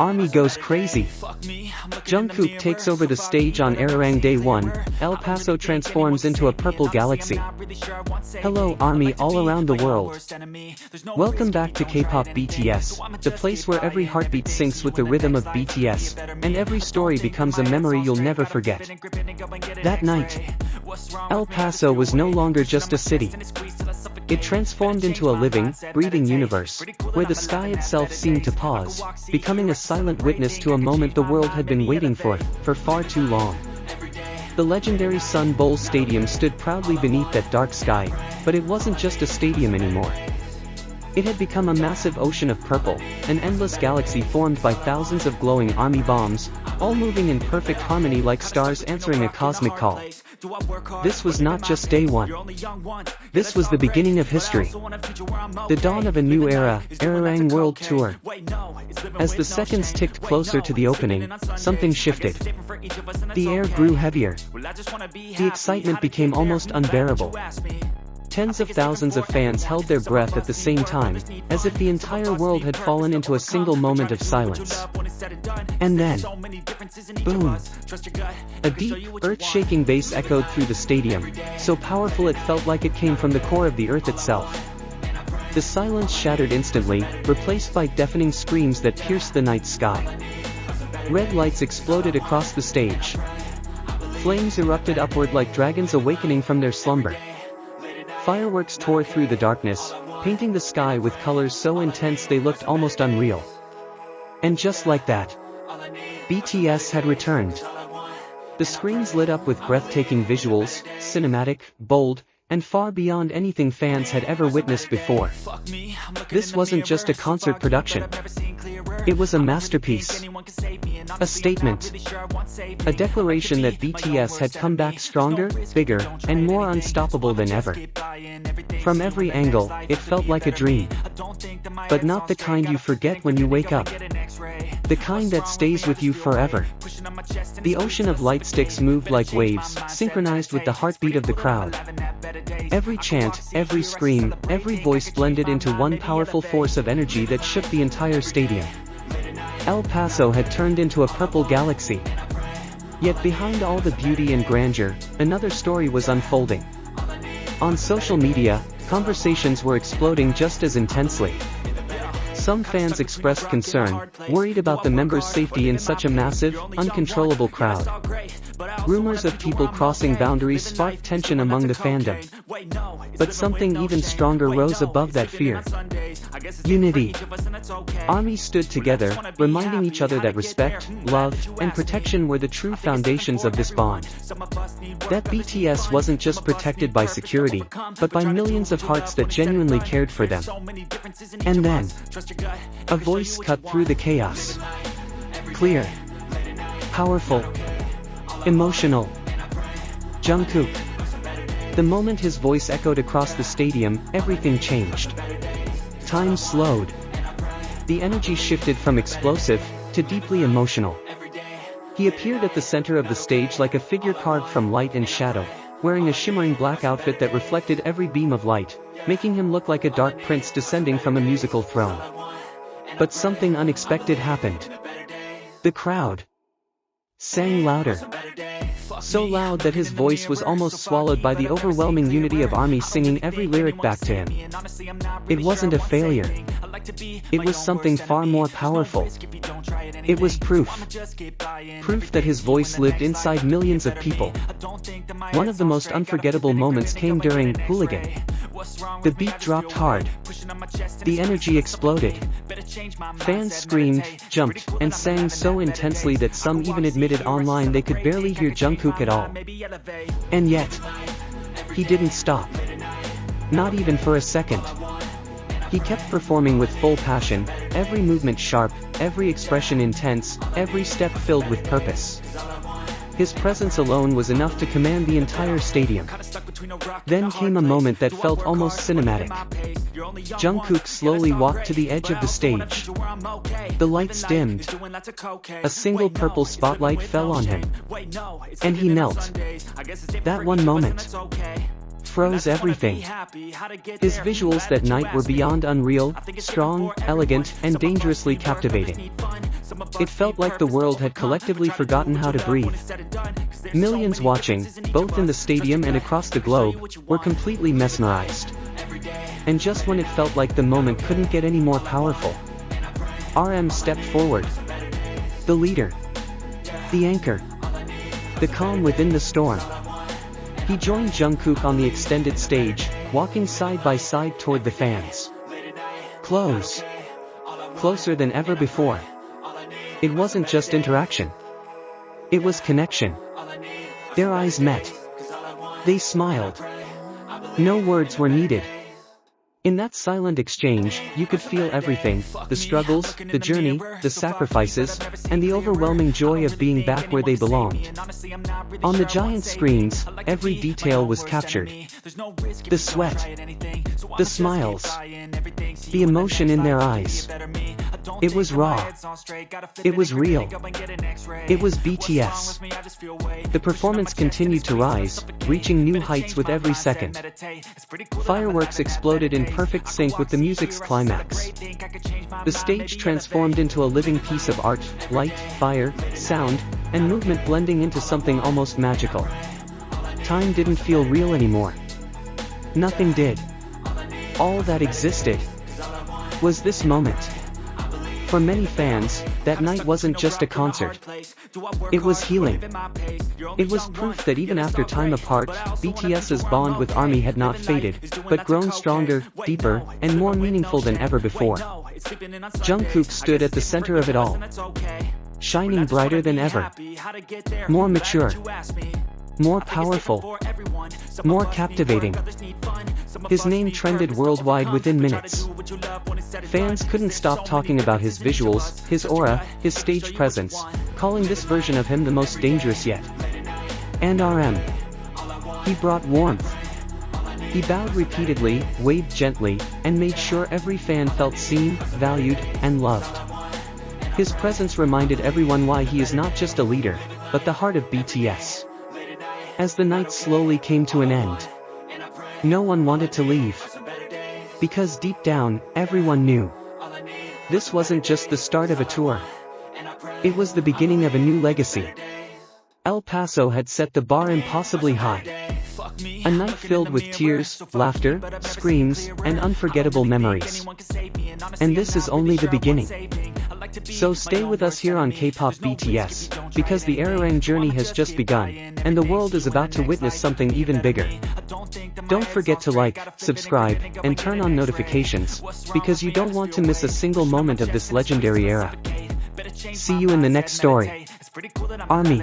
ARMY goes crazy. Jungkook takes over the stage on ARIRANG Day 1, El Paso transforms into a purple galaxy. Hello ARMY all around the world. Welcome back to Kpop BTS, the place where every heartbeat syncs with the rhythm of BTS, and every story becomes a memory you'll never forget. That night, El Paso was no longer just a city. It transformed into a living, breathing universe, where the sky itself seemed to pause, becoming a silent witness to a moment the world had been waiting for far too long. The legendary Sun Bowl Stadium stood proudly beneath that dark sky, but it wasn't just a stadium anymore. It had become a massive ocean of purple, an endless galaxy formed by thousands of glowing ARMY bombs, all moving in perfect harmony like stars answering a cosmic call. This was not just day one. This was the beginning of history. The dawn of a new era, ARIRANG World Tour. As the seconds ticked closer to the opening, something shifted. The air grew heavier. The excitement became almost unbearable. Tens of thousands of fans held their breath at the same time, as if the entire world had fallen into a single moment of silence. And then, boom! A deep, earth-shaking bass echoed through the stadium, so powerful it felt like it came from the core of the earth itself. The silence shattered instantly, replaced by deafening screams that pierced the night sky. Red lights exploded across the stage. Flames erupted upward like dragons awakening from their slumber. Fireworks tore through the darkness, painting the sky with colors so intense they looked almost unreal. And just like that, BTS had returned. The screens lit up with breathtaking visuals, cinematic, bold, and far beyond anything fans had ever witnessed before. This wasn't just a concert production. It was a masterpiece. A statement. A declaration that BTS had come back stronger, bigger, and more unstoppable than ever. From every angle, it felt like a dream. But not the kind you forget when you wake up. The kind that stays with you forever. The ocean of light sticks moved like waves, synchronized with the heartbeat of the crowd. Every chant, every scream, every voice blended into one powerful force of energy that shook the entire stadium. El Paso had turned into a purple galaxy. Yet behind all the beauty and grandeur, another story was unfolding. On social media, conversations were exploding just as intensely. Some fans expressed concern, worried about the members' safety in such a massive, uncontrollable crowd. Rumors of people crossing boundaries sparked tension among the fandom. But something even stronger rose above that fear. Unity. ARMY stood together, reminding each other that respect, love, and protection were the true foundations of this bond. That BTS wasn't just protected by security, but by millions of hearts that genuinely cared for them. And then, a voice cut through the chaos. Clear. Powerful. Emotional. Jungkook. The moment his voice echoed across the stadium, everything changed. Time slowed. The energy shifted from explosive to deeply emotional. He appeared at the center of the stage like a figure carved from light and shadow, wearing a shimmering black outfit that reflected every beam of light, making him look like a dark prince descending from a musical throne. But something unexpected happened. The crowd sang louder. So loud that his voice was almost swallowed by the overwhelming unity of ARMY singing every lyric back to him. It wasn't a failure. It was something far more powerful. It was proof. Proof that his voice lived inside millions of people. One of the most unforgettable moments came during Hooligan. The beat dropped hard. The energy exploded. Fans screamed, jumped, and sang so intensely that some even admitted online they could barely hear Jungkook at all. And yet, he didn't stop. Not even for a second. He kept performing with full passion, every movement sharp, every expression intense, every step filled with purpose. His presence alone was enough to command the entire stadium. Then came a moment that felt almost cinematic. Jungkook slowly walked to the edge of the stage. The lights dimmed. A single purple spotlight fell on him. And he knelt. That one moment froze everything. His visuals that night were beyond unreal, strong, elegant, and dangerously captivating. It felt like the world had collectively forgotten how to breathe. Millions watching, both in the stadium and across the globe, were completely mesmerized. And just when it felt like the moment couldn't get any more powerful, RM stepped forward. The leader. The anchor. The calm within the storm. He joined Jungkook on the extended stage, walking side by side toward the fans. Close. Closer than ever before. It wasn't just interaction. It was connection. Their eyes met. They smiled. No words were needed. In that silent exchange, you could feel everything, the struggles, the journey, the sacrifices, and the overwhelming joy of being back where they belonged. On the giant screens, every detail was captured. The sweat. The smiles. The emotion in their eyes. It was raw. It was real. It was BTS. The performance continued to rise, reaching new heights with every second. Fireworks exploded in perfect sync with the music's climax. The stage transformed into a living piece of art, light, fire, sound, and movement blending into something almost magical. Time didn't feel real anymore. Nothing did. All that existed was this moment. For many fans, that night wasn't just a concert. It was healing. It was proof that even after time apart, BTS's bond with ARMY had not faded, but grown stronger, deeper, and more meaningful than ever before. Jungkook stood at the center of it all, shining brighter than ever. More mature. More powerful. More captivating. His name trended worldwide within minutes. Fans couldn't stop talking about his visuals, his aura, his stage presence, calling this version of him the most dangerous yet. And RM. He brought warmth. He bowed repeatedly, waved gently, and made sure every fan felt seen, valued, and loved. His presence reminded everyone why he is not just a leader, but the heart of BTS. As the night slowly came to an end, no one wanted to leave. Because deep down, everyone knew. This wasn't just the start of a tour. It was the beginning of a new legacy. El Paso had set the bar impossibly high. A night filled with tears, laughter, screams, and unforgettable memories. And this is only the beginning. So stay with us here on Kpop BTS, because the ARIRANG journey has just begun, and the world is about to witness something even bigger. Don't forget to like, subscribe, and turn on notifications, because you don't want to miss a single moment of this legendary era. See you in the next story. ARMY.